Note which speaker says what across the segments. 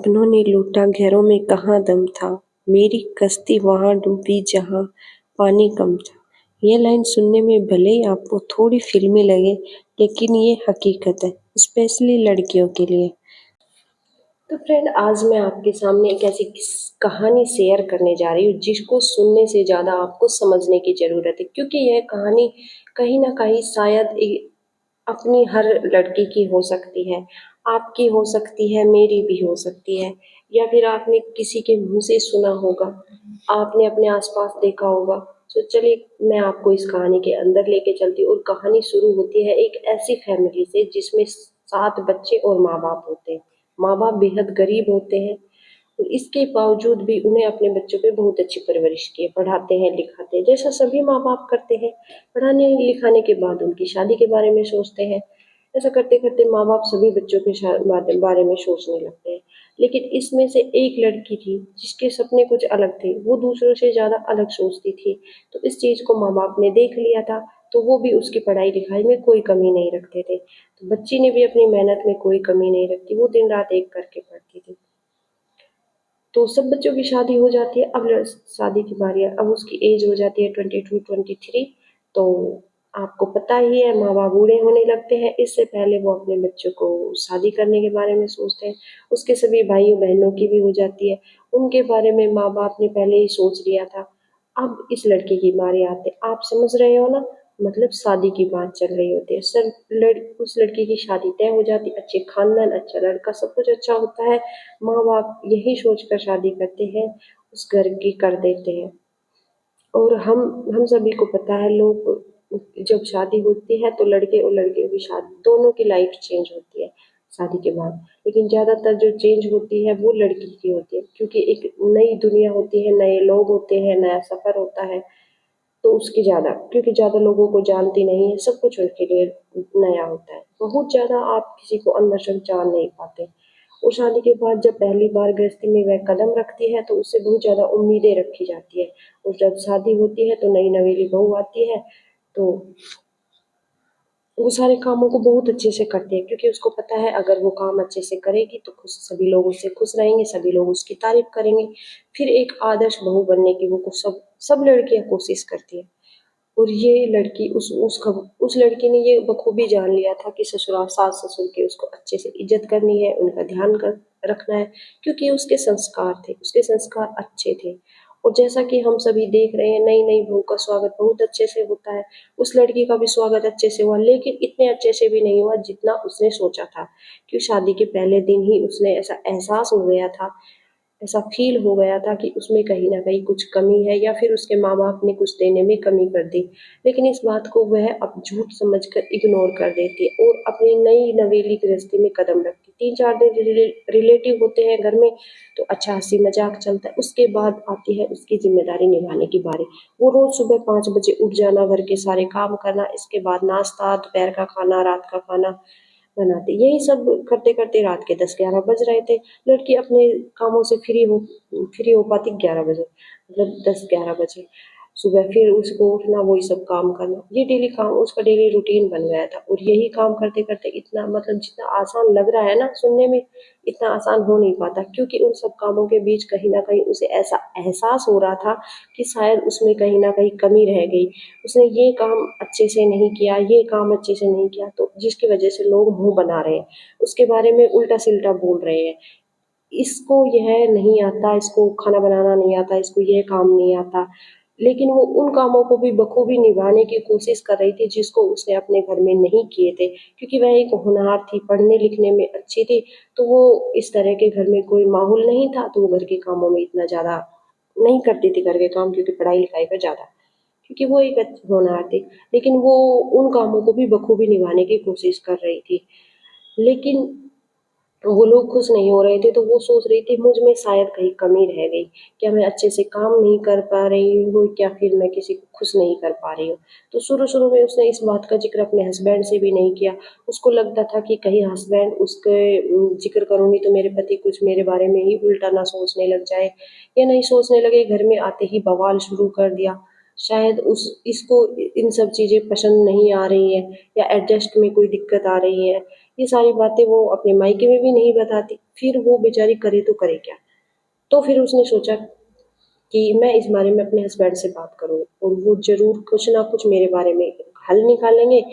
Speaker 1: अपनों ने लूटा घरों में कहाँ दम था, मेरी कश्ती वहाँ डूबी जहाँ पानी कम था। ये लाइन सुनने में भले ही आपको थोड़ी फिल्मी लगे, लेकिन ये हकीकत है, स्पेशली लड़कियों के लिए। तो फ्रेंड, आज मैं आपके सामने एक ऐसी कहानी शेयर करने जा रही हूँ जिसको सुनने से ज़्यादा आपको समझने की ज़रूरत है, क्योंकि यह कहानी कहीं ना कहीं शायद अपनी हर लड़की की हो सकती है, आपकी हो सकती है, मेरी भी हो सकती है, या फिर आपने किसी के मुंह से सुना होगा, आपने अपने आसपास देखा होगा। तो चलिए मैं आपको इस कहानी के अंदर लेके चलती हूँ। और कहानी शुरू होती है एक ऐसी फैमिली से जिसमें 7 बच्चे और माँ बाप होते हैं। माँ बाप बेहद गरीब होते हैं और इसके बावजूद भी उन्हें अपने बच्चों पे बहुत अच्छी परवरिश की है, पढ़ाते हैं, लिखाते हैं, जैसा सभी माँ बाप करते हैं। पढ़ाने लिखाने के बाद उनकी शादी के बारे में सोचते हैं। ऐसा करते करते माँ बाप सभी बच्चों के बारे में सोचने लगते हैं। लेकिन इसमें से एक लड़की थी जिसके सपने कुछ अलग थे, वो दूसरों से ज़्यादा अलग सोचती थी। तो इस चीज़ को माँ बाप ने देख लिया था, तो वो भी उसकी पढ़ाई लिखाई में कोई कमी नहीं रखते थे। तो बच्ची ने भी अपनी मेहनत में कोई कमी नहीं रखती, वो दिन रात एक करके पढ़ती थी। तो सब बच्चों की शादी हो जाती है। अब शादी की बारी है, अब उसकी एज हो जाती है 22-23। तो आपको पता ही है, माँ बाप बूढ़े होने लगते हैं, इससे पहले वो अपने बच्चों को शादी करने के बारे में सोचते हैं। उसके सभी भाइयों बहनों की भी हो जाती है, उनके बारे में माँ बाप ने पहले ही सोच लिया था। अब इस लड़के की बारी आते, आप समझ रहे हो ना, मतलब शादी की बात चल रही होती है। सर उस लड़की की शादी तय हो जाती, अच्छे खानदान, अच्छा लड़का, सब कुछ अच्छा होता है। माँ बाप यही सोचकर शादी करते हैं, उस घर की कर देते हैं। और हम सभी को पता है, लोग जब शादी होती है तो लड़के और लड़कियों की शादी दोनों की लाइफ चेंज होती है शादी के बाद। लेकिन ज़्यादातर जो चेंज होती है वो लड़की की होती है, क्योंकि एक नई दुनिया होती है, नए लोग होते हैं, नया सफ़र होता है। तो उसकी ज़्यादा, क्योंकि ज़्यादा लोगों को जानती नहीं है, सब कुछ उनके लिए नया होता है। बहुत ज़्यादा आप किसी को अंदर से जान नहीं पाते। और शादी के बाद जब पहली बार गृहस्थी में वह कदम रखती है तो उससे बहुत ज़्यादा उम्मीदें रखी जाती है। और जब शादी होती है तो नई नवेली बहू आती है, तो वो सारे कामों को बहुत अच्छे से करती है, क्योंकि उसको पता है अगर वो काम अच्छे से करेगी तो खुश, सभी लोग उससे खुश रहेंगे, सभी लोग उसकी तारीफ करेंगे। फिर एक आदर्श बहू बनने की वो सब सब लड़कियां कोशिश करती है। और ये लड़की उस लड़की ने ये बखूबी जान लिया था कि ससुराल, सास ससुर की उसको अच्छे से इज्जत करनी है, उनका ध्यान रखना है, क्योंकि उसके संस्कार थे, उसके संस्कार अच्छे थे। और जैसा कि हम सभी देख रहे हैं, नई नई बहू का स्वागत बहुत अच्छे से होता है। उस लड़की का भी स्वागत अच्छे से हुआ, लेकिन इतने अच्छे से भी नहीं हुआ जितना उसने सोचा था। क्योंकि शादी के पहले दिन ही उसने ऐसा एहसास हो गया था, ऐसा फ़ील हो गया था कि उसमें कहीं न कहीं कुछ कमी है, या फिर उसके माँ-बाप ने कुछ देने में कमी कर दी। लेकिन इस बात को वह अब झूठ समझकर इग्नोर कर देती है और अपनी नई नवेली गृहस्थी में कदम रखती है। 3-4 दिन रिलेटिव होते हैं घर में, तो अच्छा हँसी-मज़ाक चलता है। उसके बाद आती है उसकी ज़िम्मेदारी निभाने की बारी। वो रोज़ सुबह 5 बजे उठ जाना, घर के सारे काम करना, इसके बाद नाश्ता, दोपहर का खाना, रात का खाना बनाते। यही सब करते-करते रात के 10-11 बज रहे थे। लड़की अपने कामों से फ्री हो पाती 11 बजे, मतलब 10-11 बजे। सुबह फिर उसको उठना, वही सब काम करना, ये डेली काम उसका डेली रूटीन बन गया था। और यही काम करते-करते इतना, मतलब जितना आसान लग रहा है ना सुनने में, इतना आसान हो नहीं पाता, क्योंकि उन सब कामों के बीच कहीं न कहीं उसे ऐसा एहसास हो रहा था कि शायद उसमें कहीं न कहीं कमी रह गई। उसने ये काम अच्छे से नहीं किया, ये काम अच्छे से नहीं किया, तो जिसकी वजह से लोग मुँह बना रहे हैं, उसके बारे में उल्टा-सिल्टा बोल रहे हैं। इसको यह नहीं आता, इसको खाना बनाना नहीं आता, इसको ये काम नहीं आता। लेकिन वो उन कामों को भी बखूबी निभाने की कोशिश कर रही थी जिसको उसने अपने घर में नहीं किए थे, क्योंकि वह एक होनहार थी, पढ़ने-लिखने में अच्छी थी। तो वो इस तरह के घर में कोई माहौल नहीं था, तो वो घर के कामों में इतना ज़्यादा नहीं करती थी घर के काम, क्योंकि पढ़ाई-लिखाई पे ज़्यादा, क्योंकि वो एक होनहार थी। लेकिन वो उन कामों को भी बखूबी निभाने की कोशिश कर रही थी। लेकिन वो लोग खुश नहीं हो रहे थे, तो वो सोच रही थी मुझ में शायद कहीं कमी रह गई। क्या मैं अच्छे से काम नहीं कर पा रही हूँ, या फिर मैं किसी को खुश नहीं कर पा रही हूँ। तो शुरू-शुरू में उसने इस बात का ज़िक्र अपने हस्बैंड से भी नहीं किया। उसको लगता था कि कहीं हस्बैंड उसके ज़िक्र करूँगी तो मेरे पति कुछ मेरे बारे में ही उल्टा ना सोचने लग जाए, या नहीं सोचने लगे, घर में आते ही बवाल शुरू कर दिया। शायद उस इसको इन सब चीज़ें पसंद नहीं आ रही है या एडजस्ट में कोई दिक्कत आ रही है। ये सारी बातें वो अपने मायके में भी नहीं बताती, फिर वो बेचारी करे तो करे क्या? तो फिर उसने सोचा कि मैं इस बारे में अपने हस्बैंड से बात करूँगी और वो ज़रूर कुछ ना कुछ मेरे बारे में हल निकालेंगे,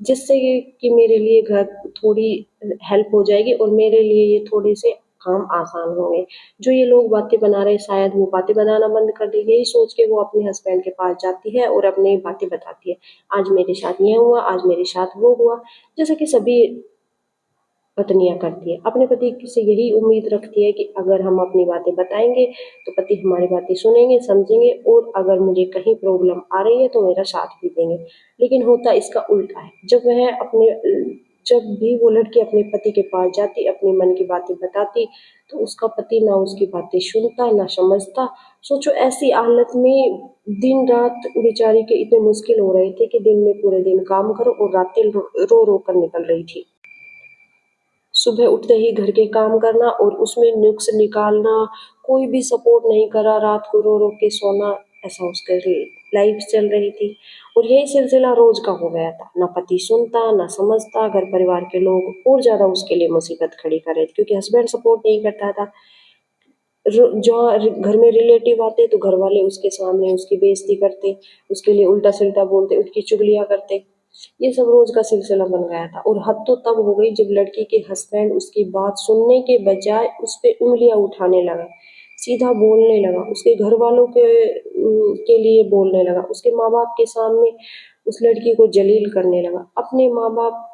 Speaker 1: जिससे ये कि मेरे लिए घर थोड़ी हेल्प हो जाएगी और मेरे लिए ये थोड़े से काम आसान होंगे। जो ये लोग बातें बना रहे हैं शायद वो बातें बनाना बंद कर दें, यही सोच के वो अपने हस्बैंड के पास जाती है और अपनी बातें बताती है। आज मेरे साथ ये हुआ, आज मेरे साथ वो हुआ, जैसा कि सभी पत्नियाँ करती है। अपने पति से यही उम्मीद रखती है कि अगर हम अपनी बातें बताएँगे तो पति हमारी बातें सुनेंगे, समझेंगे और अगर मुझे कहीं प्रॉब्लम आ रही है तो मेरा साथ भी देंगे। लेकिन होता इसका उल्टा है। जब भी वो लड़की अपने पति के पास जाती, अपने मन की बातें बताती, तो उसका पति ना उसकी बातें सुनता, ना समझता। सोचो ऐसी हालत में दिन-रात बेचारी के इतने मुश्किल हो रहे थे कि दिन में पूरे दिन काम करो और रातें रो-रो कर निकल रही थी। सुबह उठते ही घर के काम करना और उसमें नुक्स निकालना, कोई भी सपोर्ट नहीं करा, रात को रो रो के सोना, ऐसा उसके लाइफ चल रही थी। और यही सिलसिला रोज का हो गया था, ना पति सुनता ना समझता, घर परिवार के लोग और ज्यादा उसके लिए मुसीबत खड़ी कर रहे थे क्योंकि हस्बैंड सपोर्ट नहीं करता था। जो घर में रिलेटिव आते तो घर वाले उसके सामने उसकी बेइज्जती करते, उसके लिए उल्टा सिल्टा बोलते, उसकी चुगलियां करते। ये सब रोज का सिलसिला बन गया था और हद तो तब हो गई जब लड़की के हस्बैंड उसकी बात सुनने के बजाय उस पे उंगलियां उठाने लगा, सीधा बोलने लगा, उसके घर वालों के लिए बोलने लगा, उसके माँ बाप के सामने उस लड़की को जलील करने लगा, अपने माँ बाप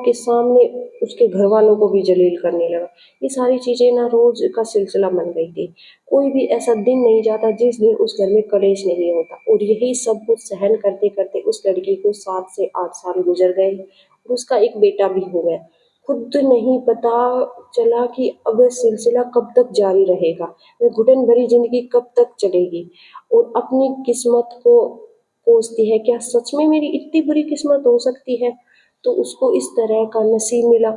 Speaker 1: के सामने उसके घर वालों को भी जलील करने लगा। ये सारी चीजें ना रोज का सिलसिला बन गई थी। कोई भी ऐसा दिन नहीं जाता जिस दिन उस घर में कलेश नहीं होता और यही सब कुछ सहन करते करते उस लड़की को 7 से 8 साल गुजर गए और उसका एक बेटा भी हो गया। खुद नहीं पता चला कि अब यह सिलसिला कब तक जारी रहेगा, वह घुटन भरी जिंदगी कब तक चलेगी और अपनी किस्मत को कोसती है, क्या सच में मेरी इतनी बुरी किस्मत हो सकती है? तो उसको इस तरह का नसीब मिला,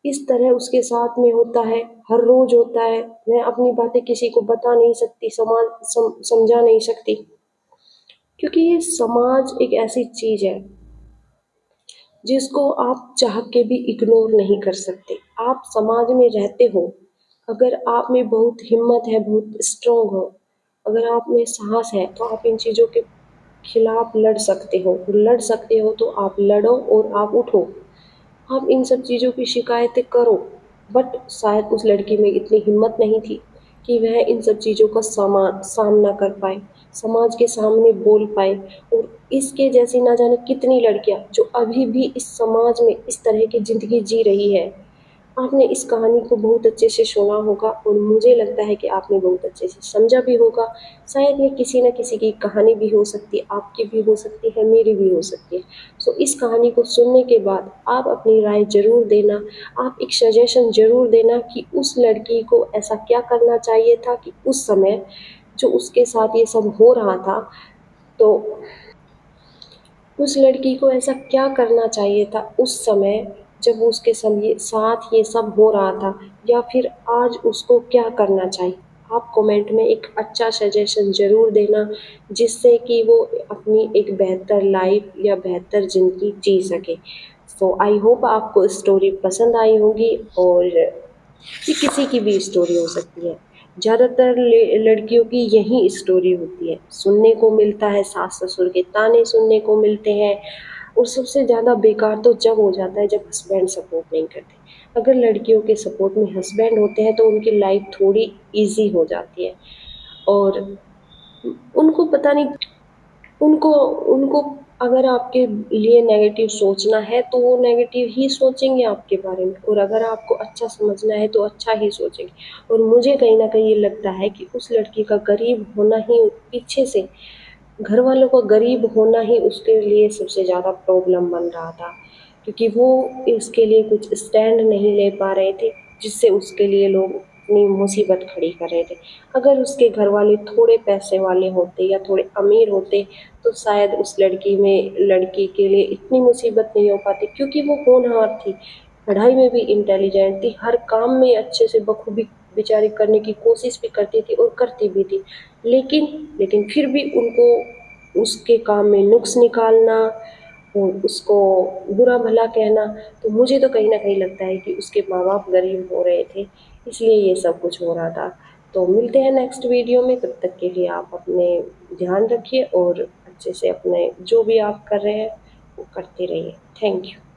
Speaker 1: इस तरह उसके साथ में होता है, हर रोज होता है। मैं अपनी बातें किसी को बता नहीं सकती, समझा नहीं सकती, क्योंकि ये समाज एक ऐसी चीज है जिसको आप चाह के भी इग्नोर नहीं कर सकते। आप समाज में रहते हो, अगर आप में बहुत हिम्मत है, बहुत स्ट्रांग हो, अगर आप में साहस है तो आप इन चीज़ों के खिलाफ लड़ सकते हो, लड़ सकते हो तो आप लड़ो और आप उठो। आप इन सब चीज़ों की शिकायतें करो, बट शायद उस लड़की में इतनी हिम्मत नहीं थी कि वह इन सब चीज़ों का सामना कर पाए, समाज के सामने बोल पाए। और इसके जैसी ना जाने कितनी लड़कियां जो अभी भी इस समाज में इस तरह की ज़िंदगी जी रही है। आपने इस कहानी को बहुत अच्छे से सुना होगा और मुझे लगता है कि आपने बहुत अच्छे से समझा भी होगा। शायद ये किसी न किसी की कहानी भी हो सकती है, आपकी भी हो सकती है, मेरी भी हो सकती है। सो इस कहानी को सुनने के बाद आप अपनी राय ज़रूर देना, आप एक सजेशन ज़रूर देना कि उस लड़की को ऐसा क्या करना चाहिए था कि उस समय जो उसके साथ ये सब हो रहा था, तो उस लड़की को ऐसा क्या करना चाहिए था उस समय जब उसके समय साथ ये सब हो रहा था, या फिर आज उसको क्या करना चाहिए? आप कमेंट में एक अच्छा सजेशन ज़रूर देना, जिससे कि वो अपनी एक बेहतर लाइफ या बेहतर ज़िंदगी जी सके। सो आई होप आपको स्टोरी पसंद आई होगी और ये किसी की भी स्टोरी हो सकती है। ज़्यादातर लड़कियों की यही स्टोरी होती है, सुनने को मिलता है, सास ससुर के ताने सुनने को मिलते हैं और सबसे ज़्यादा बेकार तो जब हो जाता है जब हस्बैंड सपोर्ट नहीं करते। अगर लड़कियों के सपोर्ट में हस्बैंड होते हैं तो उनकी लाइफ थोड़ी इजी हो जाती है और उनको पता नहीं, उनको उनको अगर आपके लिए नेगेटिव सोचना है तो वो नेगेटिव ही सोचेंगे आपके बारे में, और अगर आपको अच्छा समझना है तो अच्छा ही सोचेंगे। और मुझे कहीं न कहीं ये लगता है कि उस लड़की का गरीब होना ही पीछे से घर वालों का गरीब होना ही उसके लिए सबसे ज़्यादा प्रॉब्लम बन रहा था, क्योंकि वो इसके लिए कुछ स्टैंड नहीं ले पा रहे थे, जिससे उसके लिए लोग अपनी मुसीबत खड़ी कर रहे थे। अगर उसके घर वाले थोड़े पैसे वाले होते या थोड़े अमीर होते तो शायद उस लड़की के लिए इतनी मुसीबत नहीं हो पाती, क्योंकि वो होनहार थी, पढ़ाई में भी इंटेलिजेंट थी, हर काम में अच्छे से बखूबी बेचारी करने की कोशिश भी करती थी और करती भी थी, लेकिन फिर भी उनको उसके काम में नुक्स निकालना और उसको बुरा भला कहना, तो मुझे तो कहीं न कहीं लगता है कि उसके माँ-बाप गरीब हो रहे थे, इसलिए ये सब कुछ हो रहा था। तो मिलते हैं नेक्स्ट वीडियो में, तब तक के लिए आप अपने ध्यान रखिए और अच्छे से अपने जो भी आप कर रहे हैं, वो करते रहिए। Thank you.